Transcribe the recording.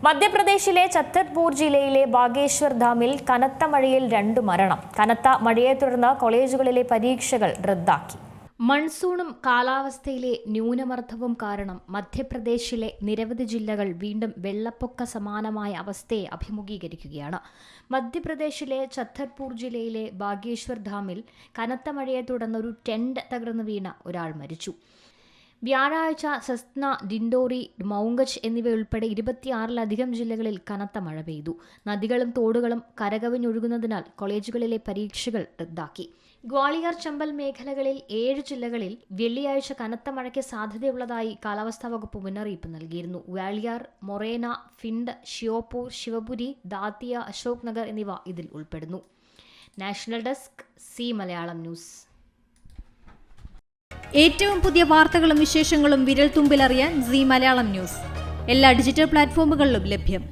മധ്യപ്രദേശിലെ ഛത്തർപൂർ ജില്ലയിലെ ബാഗേശ്വർ ധാമിൽ കനത്ത മഴയിൽ 2 മരണം. കനത്ത മഴയെ തുടർന്ന് കോളേജുകളിലെ പരീക്ഷകൾ റദ്ദാക്കി. മൺസൂണും കാലാവസ്ഥയിലെ ന്യൂനമർദ്ദവും കാരണം മധ്യപ്രദേശിലെ നിരവധി ജില്ലകൾ വീണ്ടും വെള്ളപ്പൊക്ക സമാനമായ അവസ്ഥയെ അഭിമുഖീകരിക്കുകയാണ്. മധ്യപ്രദേശിലെ ഛത്തർപൂർ ജില്ലയിലെ ബാഗേശ്വർ ധാമിൽ കനത്ത മഴയെ തുടർന്ന് ഒരു ടെന്റ് തകർന്നു വീണ ഒരാൾ മരിച്ചു. വ്യാഴാഴ്ച സസ്ന, ഡിൻഡോറി, മൗങ്കച്ച് എന്നിവയുൾപ്പെടെ 26-ലധികം ജില്ലകളിൽ കനത്ത മഴ പെയ്തു. നദികളും തോടുകളും കരകവിഞ്ഞൊഴുകുന്നതിനാൽ കോളേജുകളിലെ പരീക്ഷകൾ റദ്ദാക്കി. ഗ്വാളിയർ, ചമ്പൽ മേഖലകളിൽ 7 ജില്ലകളിൽ വെള്ളിയാഴ്ച കനത്ത മഴയ്ക്ക് സാധ്യതയുള്ളതായി കാലാവസ്ഥാ വകുപ്പ് മുന്നറിയിപ്പ് നൽകിയിരുന്നു. ഗ്വാളിയർ, മൊറേന, ഫിൻഡ്, ഷിയോപൂർ, ശിവപുരി, ദാത്തിയ, അശോക് നഗർ എന്നിവ ഇതിൽ ഉൾപ്പെടുന്നു. National desk, C Malayalam news. ഏറ്റവും പുതിയ വാർത്തകളും വിശേഷങ്ങളും വിരൽത്തുമ്പിലറിയാൻ സി മലയാളം ന്യൂസ് എല്ലാ ഡിജിറ്റൽ പ്ലാറ്റ്ഫോമുകളിലും ലഭ്യം.